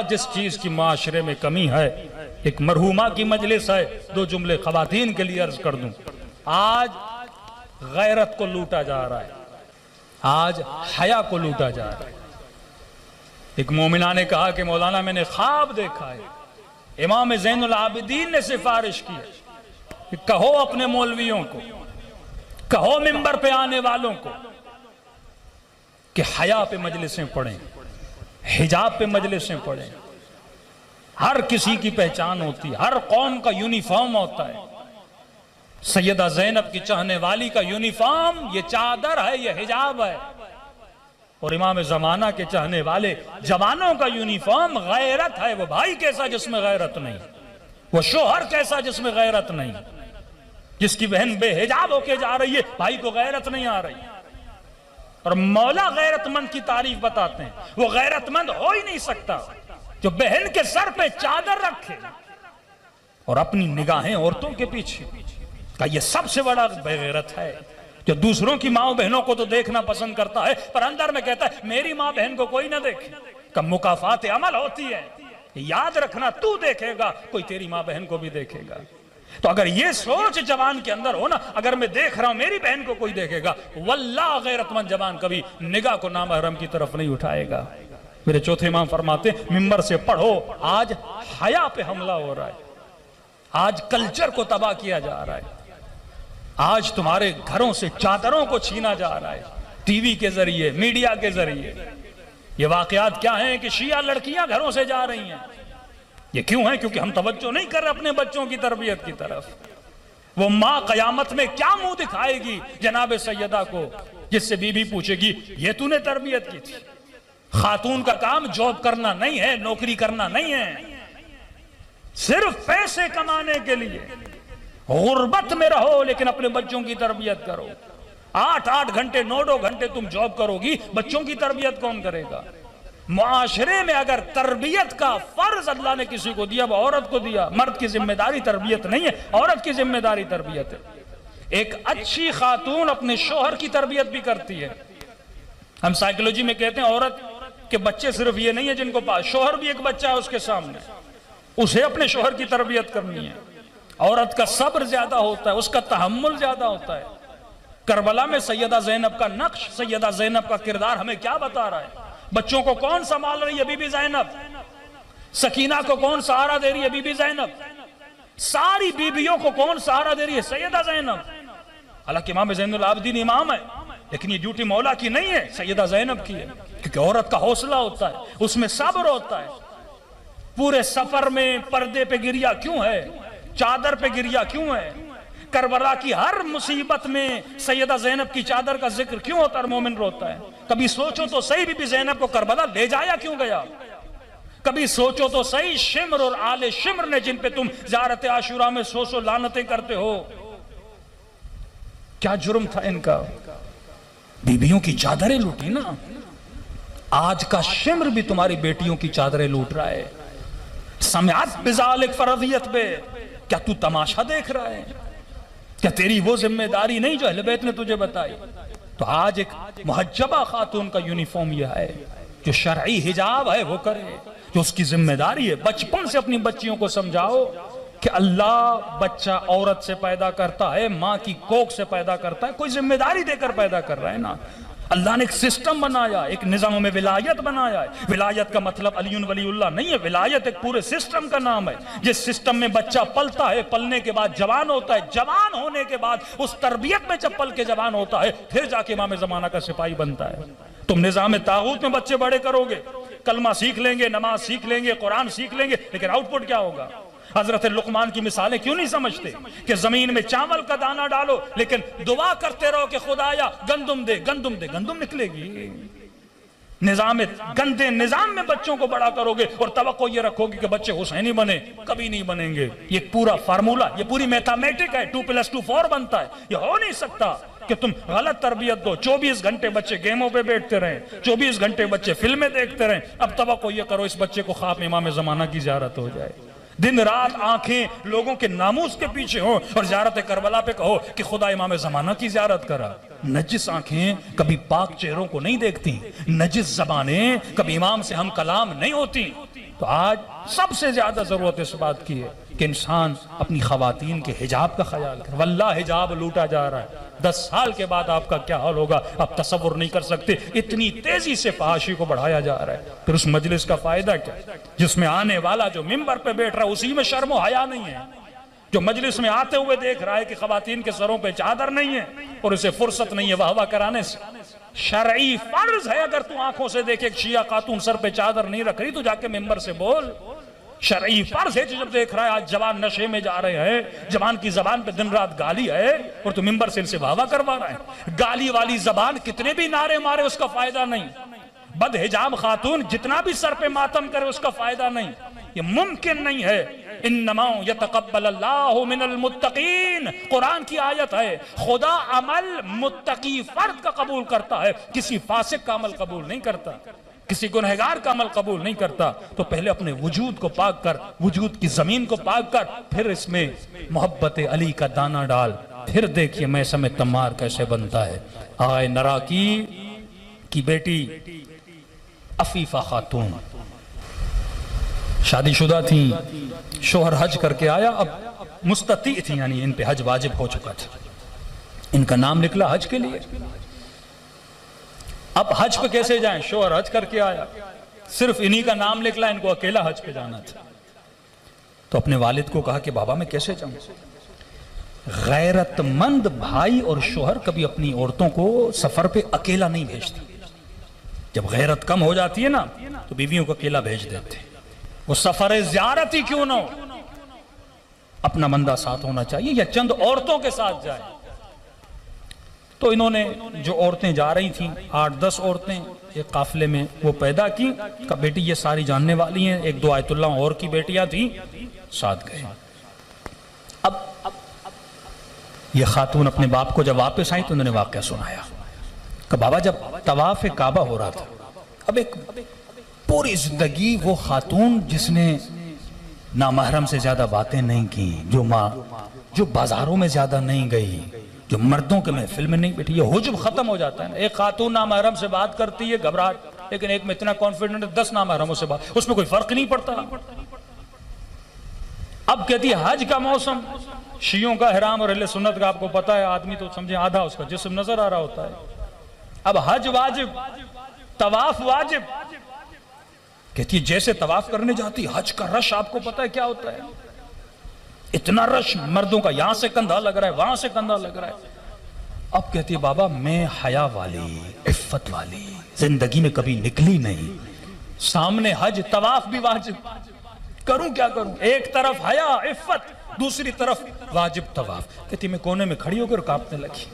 جس چیز کی معاشرے میں کمی ہے، ایک مرحومہ کی مجلس ہے، دو جملے خواتین کے لیے عرض کر دوں۔ آج غیرت کو لوٹا جا رہا ہے، آج حیا کو لوٹا جا رہا ہے۔ ایک مومنہ نے کہا کہ مولانا میں نے خواب دیکھا ہے، امام زین العابدین نے سفارش کی کہ کہو اپنے مولویوں کو، کہو منبر پہ آنے والوں کو کہ حیا پہ مجلسیں پڑھیں، حجاب پہ مجلسیں پڑھیں۔ ہر کسی کی پہچان ہوتی ہے، ہر قوم کا یونیفارم ہوتا ہے۔ سیدہ زینب کی چاہنے والی کا یونیفارم یہ چادر ہے، یہ حجاب ہے، اور امام زمانہ کے چاہنے والے جوانوں کا یونیفارم غیرت ہے۔ وہ بھائی کیسا جس میں غیرت نہیں، وہ شوہر کیسا جس میں غیرت نہیں، جس کی بہن بے حجاب ہو کے جا رہی ہے بھائی کو غیرت نہیں آ رہی۔ اور مولا غیرت مند کی تعریف بتاتے ہیں، وہ غیرت مند ہو ہی نہیں سکتا جو بہن کے سر پہ چادر رکھے اور اپنی نگاہیں عورتوں کے پیچھے۔ کہ یہ سب سے بڑا بے غیرت ہے جو دوسروں کی ماں بہنوں کو تو دیکھنا پسند کرتا ہے پر اندر میں کہتا ہے میری ماں بہن کو کوئی نہ دیکھے۔ کہ مکافات عمل ہوتی ہے، یاد رکھنا تو دیکھے گا کوئی تیری ماں بہن کو بھی دیکھے گا۔ تو اگر یہ سوچ جوان کے اندر ہو نا، اگر میں دیکھ رہا ہوں میری بہن کو کوئی دیکھے گا، واللہ غیرت مند جوان کبھی نگاہ کو نامحرم کی طرف نہیں اٹھائے گا۔ میرے چوتھے امام فرماتے ہیں منبر سے پڑھو، آج حیا پہ حملہ ہو رہا ہے، آج کلچر کو تباہ کیا جا رہا ہے، آج تمہارے گھروں سے چادروں کو چھینا جا رہا ہے ٹی وی کے ذریعے، میڈیا کے ذریعے۔ یہ واقعات کیا ہیں کہ شیعہ لڑکیاں گھروں سے جا رہی ہیں۔ یہ کیوں ہیں؟ کیونکہ ہم توجہ نہیں کر رہے اپنے بچوں کی تربیت کی طرف۔ وہ ماں قیامت میں کیا منہ دکھائے گی جناب سیدہ کو، جس سے بی بی پوچھے گی یہ تو نے تربیت کی تھی۔ خاتون کا کام جاب کرنا نہیں ہے، نوکری کرنا نہیں ہے، صرف پیسے کمانے کے لیے غربت میں رہو لیکن اپنے بچوں کی تربیت کرو۔ 8 گھنٹے 9 گھنٹے تم جاب کرو گی، بچوں کی تربیت کون کرے گا؟ معاشرے میں اگر تربیت کا فرض اللہ نے کسی کو دیا وہ عورت کو دیا۔ مرد کی ذمہ داری تربیت نہیں ہے، عورت کی ذمہ داری تربیت ہے۔ ایک اچھی خاتون اپنے شوہر کی تربیت بھی کرتی ہے۔ ہم سائیکلوجی میں کہتے ہیں عورت کے بچے صرف یہ نہیں ہے جن کو پاس، شوہر بھی ایک بچہ ہے اس کے سامنے، اسے اپنے شوہر کی تربیت کرنی ہے۔ عورت کا صبر زیادہ ہوتا ہے، اس کا تحمل زیادہ ہوتا ہے۔ کربلا میں سیدہ زینب کا نقش، سیدہ زینب کا کردار ہمیں کیا بتا رہا ہے؟ بچوں کو کون سنبھال رہی ہے؟ بی بی زینب۔ سکینہ کو کون سہارا دے رہی ہے؟ بی بی زینب۔ ساری بیویوں کو کون سہارا دے رہی ہے؟ سیدہ زینب۔ حالانکہ امام زین العابدین امام ہے لیکن یہ ڈیوٹی مولا کی نہیں ہے، سیدہ زینب کی ہے، کیونکہ عورت کا حوصلہ ہوتا ہے، اس میں صبر ہوتا ہے۔ پورے سفر میں پردے پہ گریا کیوں ہے؟ چادر پہ گریا کیوں ہے؟ کربلا کی ہر مصیبت میں سیدہ زینب کی چادر کا ذکر کیوں ہوتا ہے؟ مومن روتا ہے۔ کبھی سوچو تو صحیح بی بی زینب کو کربلا لے جایا کیوں گیا؟ کبھی سوچو تو صحیح شمر اور آل شمر نے جن پہ تم زیارت عاشورہ میں سو لعنتیں کرتے ہو، کیا جرم تھا ان کا؟ بیویوں کی چادریں لوٹی نا۔ آج کا شمر بھی تمہاری بیٹیوں کی چادریں لوٹ رہا ہے۔ سمعت بذالک فرضیت بے، کیا تو تماشا دیکھ رہا ہے؟ کیا تیری وہ ذمہ داری نہیں جو اہل بیت نے تجھے بتائی؟ تو آج ایک محجبہ خاتون کا یونیفارم یہ ہے جو شرعی حجاب ہے وہ کرے، جو اس کی ذمہ داری ہے۔ بچپن سے اپنی بچیوں کو سمجھاؤ کہ اللہ بچہ عورت سے پیدا کرتا ہے، ماں کی کوکھ سے پیدا کرتا ہے، کوئی ذمہ داری دے کر پیدا کر رہا ہے نا۔ اللہ نے ایک سسٹم بنایا، ایک نظام میں ولایت بنایا ہے۔ ولایت کا مطلب علی ولی اللہ نہیں ہے، ولایت ایک پورے سسٹم کا نام ہے۔ جس سسٹم میں بچہ پلتا ہے، پلنے کے بعد جوان ہوتا ہے، جوان ہونے کے بعد اس تربیت میں جب پل کے جوان ہوتا ہے پھر جا کے امام زمانہ کا سپاہی بنتا ہے۔ تم نظام طاغوت میں بچے بڑے کرو گے، کلمہ سیکھ لیں گے، نماز سیکھ لیں گے، قرآن سیکھ لیں گے، لیکن آؤٹ پٹ کیا ہوگا؟ حضرت لقمان کی مثالیں کیوں نہیں سمجھتے کہ زمین میں چاول کا دانہ ڈالو لیکن دعا کرتے رہو کہ خدایا گندم دے، گندم دے، گندم نکلے گی۔ گندے نظام میں بچوں کو بڑا کرو گے اور توقع یہ رکھو گے کہ بچے حسینی بنے، کبھی نہیں بنیں گے۔ یہ پورا فارمولہ، یہ پوری میتھمیٹک ہے، 2+2 4 بنتا ہے۔ یہ ہو نہیں سکتا کہ تم غلط تربیت دو، 24 گھنٹے بچے گیموں پہ بیٹھتے رہیں، 24 گھنٹے بچے فلمیں دیکھتے رہیں، اب توقع یہ کرو اس بچے کو خواب میں امام زمانہ کی زیارت ہو جائے۔ دن رات آنکھیں لوگوں کے ناموس کے پیچھے ہوں اور زیارت کربلا پہ کہو کہ خدا امام زمانہ کی زیارت کرا۔ نجس آنکھیں کبھی پاک چہروں کو نہیں دیکھتی، نجس زبانیں کبھی امام سے ہم کلام نہیں ہوتی۔ تو آج سب سے زیادہ ضرورت اس بات کی ہے کہ انسان اپنی خواتین کے حجاب کا خیال کرے. واللہ حجاب لوٹا جا رہا ہے. 10 سال کے بعد آپ کا کیا حال ہوگا آپ تصور نہیں کر سکتے. اتنی تیزی سے فحاشی کو بڑھایا جا رہا ہے. پھر اس مجلس کا فائدہ کیا ہے جس میں آنے والا جو ممبر پہ بیٹھ رہا ہے اسی میں شرم و حیا نہیں ہے. جو مجلس میں آتے ہوئے دیکھ رہا ہے کہ خواتین کے سروں پہ چادر نہیں ہے اور اسے فرصت نہیں ہے واہ واہ کرانے سے. شرعی فرض ہے اگر تو آنکھوں سے دیکھے ایک شیعہ خاتون سر پہ چادر نہیں رکھ رہی تو جا کے ممبر سے بول. شرعی فرض ہے جب دیکھ رہا ہے آج جوان نشے میں جا رہے ہیں, جوان کی زبان پہ دن رات گالی ہے اور تو ممبر سے ان سے واہ واہ کروا رہا ہے. گالی والی زبان کتنے بھی نعرے مارے اس کا فائدہ نہیں. بد حجاب خاتون جتنا بھی سر پہ ماتم کرے اس کا فائدہ نہیں. یہ ممکن نہیں ہے. انما یتقبل اللہ من المتقین, قرآن کی آیت ہے. خدا عمل متقی فرد کا قبول کرتا ہے, کسی فاسق کا عمل قبول نہیں کرتا, کسی گنہگار کا عمل قبول نہیں کرتا. تو پہلے اپنے وجود کو پاک کر, وجود کی زمین کو پاک کر, پھر اس میں محبت علی کا دانہ ڈال, پھر دیکھیے میثم تمار کیسے بنتا ہے. آئے نراکی کی بیٹی عفیفہ خاتون شادی شدہ تھی, شوہر حج کر کے آیا, اب مستطیع تھی یعنی ان پہ حج واجب ہو چکا تھا, ان کا نام نکلا حج کے لیے. اب حج پہ کیسے جائیں, شوہر حج کر کے آیا, صرف انہی کا نام نکلا, ان کو اکیلا حج پہ جانا تھا. تو اپنے والد کو کہا کہ بابا میں کیسے جاؤں. غیرت مند بھائی اور شوہر کبھی اپنی عورتوں کو سفر پہ اکیلا نہیں بھیجتے. جب غیرت کم ہو جاتی ہے نا تو بیویوں کو اکیلا بھیج دیتے. وہ سفر زیارت ہی کیوں نہ ہو, اپنا بندہ ساتھ ہونا چاہیے یا چند عورتوں کے ساتھ جائے. تو انہوں نے جو عورتیں جا رہی تھیں 8-10 عورتیں ایک قافلے میں وہ پیدا کی, کہ بیٹی یہ ساری جاننے والی ہیں. ایک دو آیت اللہ اور کی بیٹیاں تھیں, ساتھ گئے. اب یہ خاتون اپنے باپ کو جب واپس آئیں تو انہوں نے واقعہ سنایا کہ بابا جب طواف کعبہ ہو رہا تھا, اب ایک پوری زندگی وہ خاتون جس نے نامحرم سے زیادہ باتیں نہیں کی, جو بازاروں میں زیادہ نہیں گئی, جو مردوں کے محفل میں نہیں بیٹھی, یہ حجب ختم ہو جاتا ہے. ایک خاتون نامحرم سے بات کرتی ہے گھبراہٹ, لیکن ایک میں اتنا کانفیڈنٹ 10 نامحرموں سے بات, اس میں کوئی فرق نہیں پڑتا. اب کہتی ہے حج کا موسم, شیعوں کا احرام اور اہل سنت کا آپ کو پتا ہے, آدمی تو سمجھے آدھا اس کا جسم نظر آ رہا ہوتا ہے. اب حج واجب, طواف واجب. کہتی ہے جیسے طواف کرنے جاتی, حج کا رش آپ کو پتا ہے کیا ہوتا ہے, اتنا رش مردوں کا, یہاں سے کندھا لگ رہا ہے وہاں سے کندھا لگ رہا ہے. اب کہتی ہے بابا میں حیا والی عفت والی زندگی میں کبھی نکلی نہیں, سامنے حج طواف بھی واجب, کروں کیا کروں. ایک طرف حیا عفت, دوسری طرف واجب طواف. کہتی میں کونے میں کھڑی ہو کر کانپنے لگی.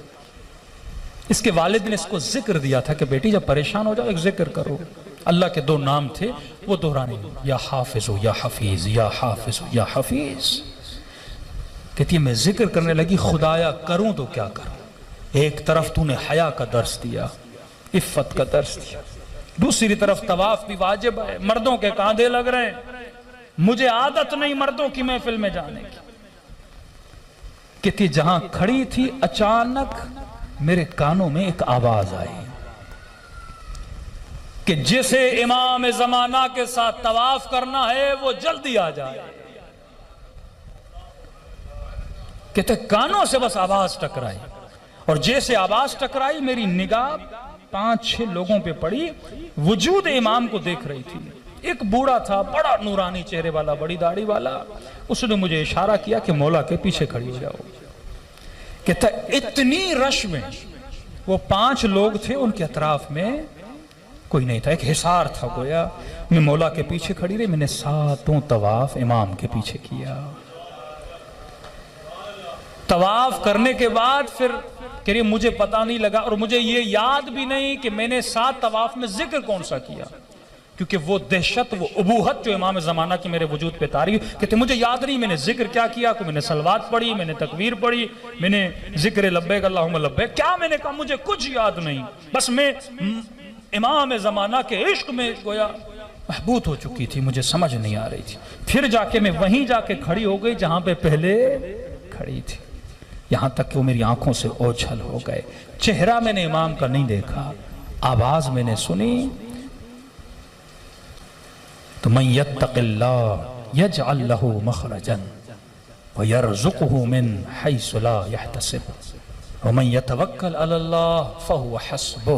اس کے والد نے اس کو ذکر دیا تھا کہ بیٹی جب پریشان ہو جاؤ ایک ذکر کرو. اللہ کے 2 نام تھے وہ دہرانے, یا حافظ یا حفیظ, یا حافظ یا حفیظ. کہتی ہے میں ذکر کرنے لگی, خدایا کروں تو کیا کروں. ایک طرف تو نے حیا کا درس دیا, عفت کا درس دیا, دوسری طرف طواف بھی واجب ہے, مردوں کے کاندھے لگ رہے ہیں, مجھے عادت نہیں مردوں کی محفل میں جانے کی. کہتی جہاں کھڑی تھی اچانک میرے کانوں میں ایک آواز آئی کہ جسے امام زمانہ کے ساتھ طواف کرنا ہے وہ جلدی آ جائے. کہتے کانوں سے بس آواز ٹکرائی, اور جیسے آواز ٹکرائی میری نگاہ 5-6 لوگوں پہ پڑی. وجود امام کو دیکھ رہی تھی. ایک بوڑھا تھا, بڑا نورانی چہرے والا, بڑی داڑھی والا. اس نے مجھے اشارہ کیا کہ مولا کے پیچھے کھڑی ہو جاؤ. کہتا اتنی رش میں وہ 5 لوگ تھے, ان کے اطراف میں کوئی نہیں تھا, ایک حصار تھا گویا. میں مولا کے پیچھے کھڑی رہی, میں نے 7 طواف امام کے پیچھے کیا. طواف کرنے کے بعد پھر کہہ رہی مجھے پتہ نہیں لگا, اور مجھے یہ یاد بھی نہیں کہ میں نے 7 طواف میں ذکر کون سا کیا, کیونکہ وہ دہشت, وہ ابوہت جو امام زمانہ کی میرے وجود پہ تاری. کہتے مجھے یاد نہیں میں نے ذکر کیا کیا, کہ میں نے صلوات پڑھی, میں نے تکبیر پڑھی, میں نے ذکر لبیک اللہم لبیک, کیا میں نے کہا مجھے کچھ یاد نہیں. بس میں امام زمانہ کے عشق میں گویا محبوط ہو چکی تھی, مجھے سمجھ نہیں آ رہی تھی. پھر جا کے میں وہیں جا کے کھڑی ہو گئی جہاں پہ پہلے کھڑی تھی, یہاں تک کہ وہ میری آنکھوں سے اوجھل ہو گئے. چہرہ میں نے امام کا نہیں دیکھا, آواز میں نے سنی. تو من یتق اللہ یجعل لہ مخرجا ویرزقہ من حیث لا یحتسب ومن یتوکل علی اللہ فہو حسبہ.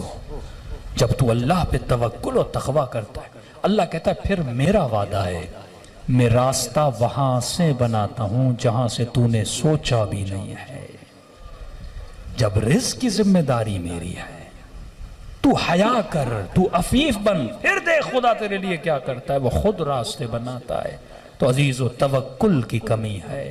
جب تو اللہ پہ توکل و تقوی کرتا ہے، اللہ کہتا ہے پھر میرا وعدہ ہے، میں راستہ وہاں سے بناتا ہوں جہاں سے تو نے سوچا بھی نہیں ہے. جب رزق کی ذمہ داری میری ہے، تو حیا کر، تو عفیف بن، پھر دیکھ خدا تیرے لیے کیا کرتا ہے، وہ خود راستے بناتا ہے. تو عزیز و توکل کی کمی ہے.